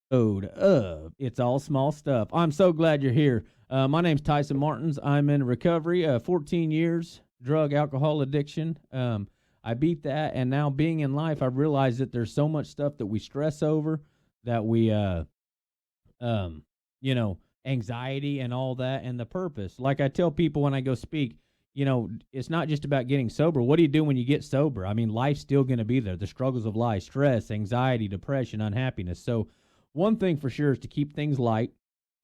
Of It's All Small Stuff. I'm so glad you're here. My name's Tyson Martins. I'm in recovery, 14 years, drug, alcohol addiction. I beat that, and now being in life, I've realized that there's so much stuff that we stress over, that we, um, anxiety and all that, and the purpose. Like I tell people when I go speak, it's not just about getting sober. What do you do when you get sober? I mean, life's still going to be there. The struggles of life, stress, anxiety, depression, unhappiness. So one thing for sure is to keep things light,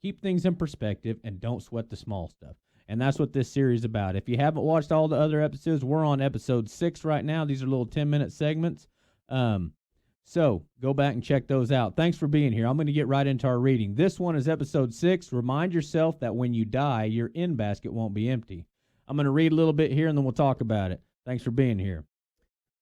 keep things in perspective, and don't sweat the small stuff. And that's what this series is about. If you haven't watched all the other episodes, we're on episode 6 right now. These are little 10-minute segments. So go back and check those out. Thanks for being here. I'm going to get right into our reading. This one is episode 6. Remind yourself that when you die, your in basket won't be empty. I'm going to read a little bit here, and then we'll talk about it. Thanks for being here.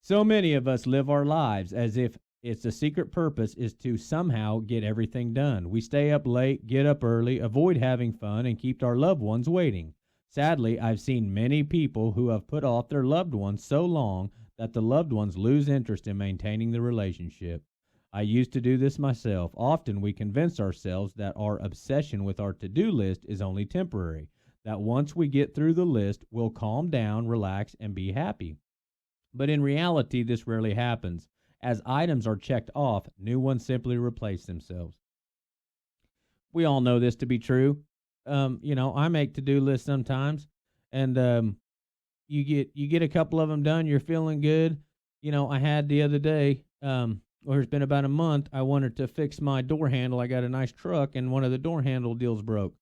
So many of us live our lives as if its a secret purpose is to somehow get everything done. We stay up late, get up early, avoid having fun, and keep our loved ones waiting. Sadly, I've seen many people who have put off their loved ones so long that the loved ones lose interest in maintaining the relationship. I used to do this myself. Often we convince ourselves that our obsession with our to-do list is only temporary, that once we get through the list, we'll calm down, relax, and be happy. But in reality, this rarely happens. As items are checked off, new ones simply replace themselves. We all know this to be true. I make to-do lists sometimes, and you get a couple of them done. You're feeling good. I had the other day, it's been about a month. I wanted to fix my door handle. I got a nice truck, and one of the door handle deals broke,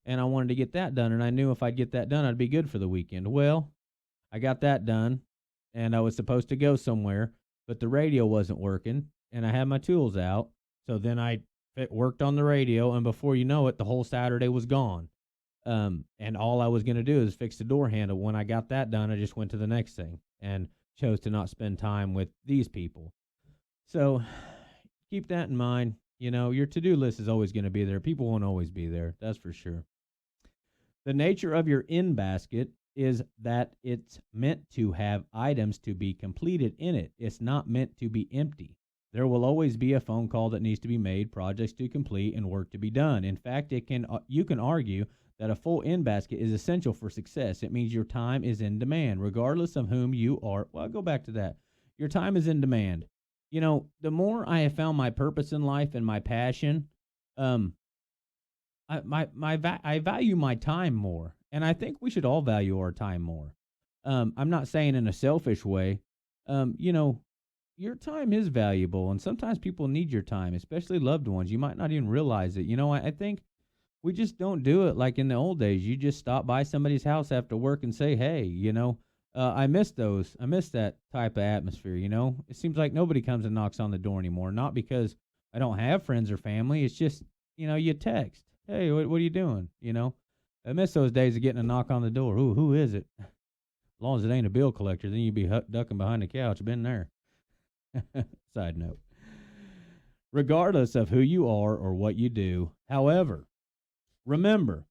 and I wanted to get that done. And I knew if I'd get that done, I'd be good for the weekend. Well, I got that done, and I was supposed to go somewhere, but the radio wasn't working, and I had my tools out. So then I worked on the radio, and before you know it, the whole Saturday was gone. And all I was going to do is fix the door handle. When I got that done, I just went to the next thing and chose to not spend time with these people. So keep that in mind. Your to-do list is always going to be there. People won't always be there. That's for sure. The nature of your in basket is that it's meant to have items to be completed in it. It's not meant to be empty. There will always be a phone call that needs to be made, projects to complete, and work to be done. In fact, you can argue that a full in basket is essential for success. It means your time is in demand, regardless of whom you are. Well, I'll go back to that. Your time is in demand. The more I have found my purpose in life and my passion, I value my time more. And I think we should all value our time more. I'm not saying in a selfish way. Your time is valuable, and sometimes people need your time, especially loved ones. You might not even realize it. I think we just don't do it like in the old days. You just stop by somebody's house after work and say, hey, I miss those. I miss that type of atmosphere, It seems like nobody comes and knocks on the door anymore. Not because I don't have friends or family. It's just, you text. Hey, what are you doing? I miss those days of getting a knock on the door. Ooh, who is it? As long as it ain't a bill collector, then you'd be ducking behind the couch. Been there. Side note. Regardless of who you are or what you do, however, remember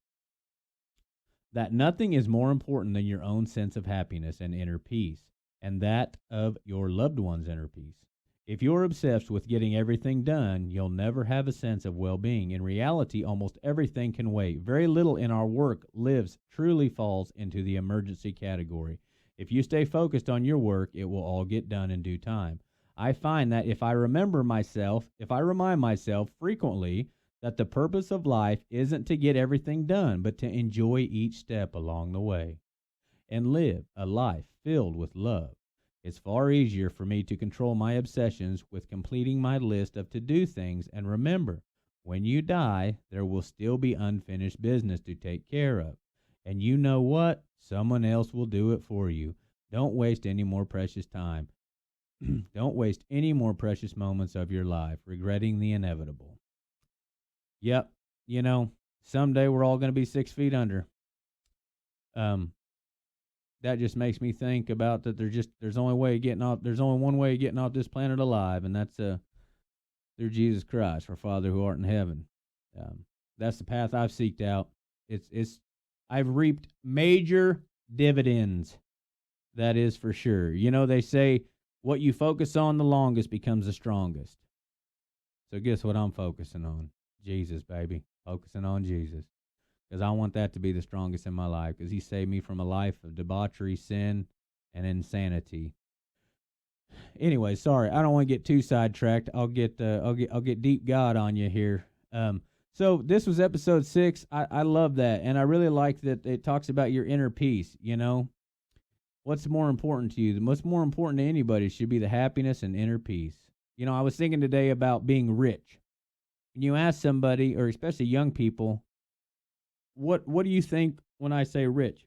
that nothing is more important than your own sense of happiness and inner peace, and that of your loved one's inner peace. If you're obsessed with getting everything done, you'll never have a sense of well-being. In reality, almost everything can wait. Very little in our work truly falls into the emergency category. If you stay focused on your work, it will all get done in due time. I find that if I remind myself frequently that the purpose of life isn't to get everything done, but to enjoy each step along the way and live a life filled with love, it's far easier for me to control my obsessions with completing my list of to-do things. And remember, when you die, there will still be unfinished business to take care of. And you know what? Someone else will do it for you. Don't waste any more precious time. Don't waste any more precious moments of your life regretting the inevitable. Yep, someday we're all going to be 6 feet under. That just makes me think about that. There's only one way of getting off this planet alive, and that's through Jesus Christ, our Father who art in heaven. That's the path I've seeked out. I've reaped major dividends. That is for sure. They say what you focus on the longest becomes the strongest. So guess what I'm focusing on? Jesus, baby. Focusing on Jesus. Because I want that to be the strongest in my life, because he saved me from a life of debauchery, sin, and insanity. Anyway, sorry, I don't want to get too sidetracked. I'll get deep God on you here. So this was episode 6. I love that, and I really like that it talks about your inner peace. You know, what's more important to you? What's more important to anybody should be the happiness and inner peace. You know, I was thinking today about being rich. When you ask somebody, or especially young people, what do you think when I say rich?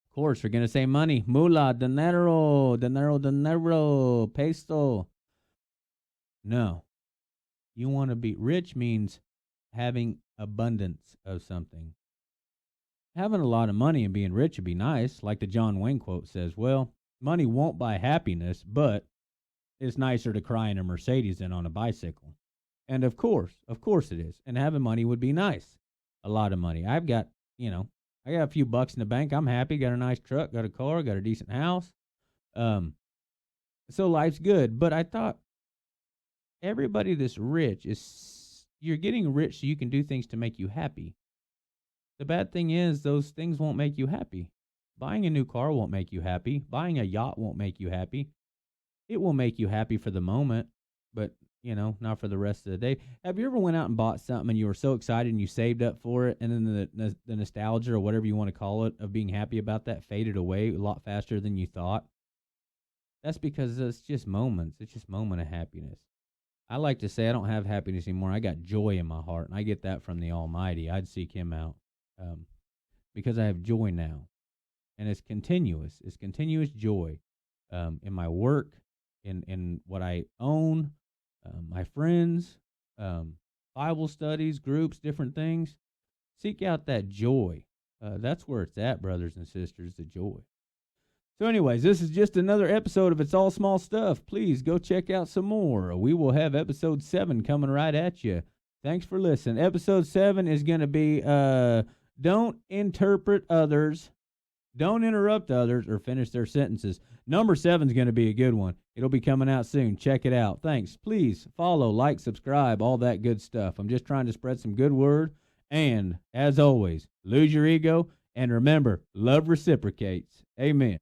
Of course, we're gonna say money, moolah, dinero, peso. No, you want to be rich means having abundance of something. Having a lot of money and being rich would be nice, like the John Wayne quote says. Well, money won't buy happiness, but it's nicer to cry in a Mercedes than on a bicycle. And of course it is. And having money would be nice. A lot of money. I got a few bucks in the bank. I'm happy. Got a nice truck, got a car, got a decent house. So life's good. But I thought everybody that's rich you're getting rich so you can do things to make you happy. The bad thing is those things won't make you happy. Buying a new car won't make you happy. Buying a yacht won't make you happy. It will make you happy for the moment, but not for the rest of the day. Have you ever went out and bought something and you were so excited and you saved up for it, and then the nostalgia or whatever you want to call it of being happy about that faded away a lot faster than you thought? That's because it's just moments. It's just moment of happiness. I like to say I don't have happiness anymore. I got joy in my heart, and I get that from the Almighty. I'd seek him out because I have joy now, and it's continuous. It's continuous joy in my work, in what I own, my friends, Bible studies, groups, different things. Seek out that joy. That's where it's at, brothers and sisters, the joy. So anyways, this is just another episode of It's All Small Stuff. Please go check out some more. We will have episode 7 coming right at you. Thanks for listening. Episode 7 is going to be don't interpret others, don't interrupt others, or finish their sentences. Number 7 is going to be a good one. It'll be coming out soon. Check it out. Thanks. Please follow, like, subscribe, all that good stuff. I'm just trying to spread some good word. And, as always, lose your ego. And remember, love reciprocates. Amen.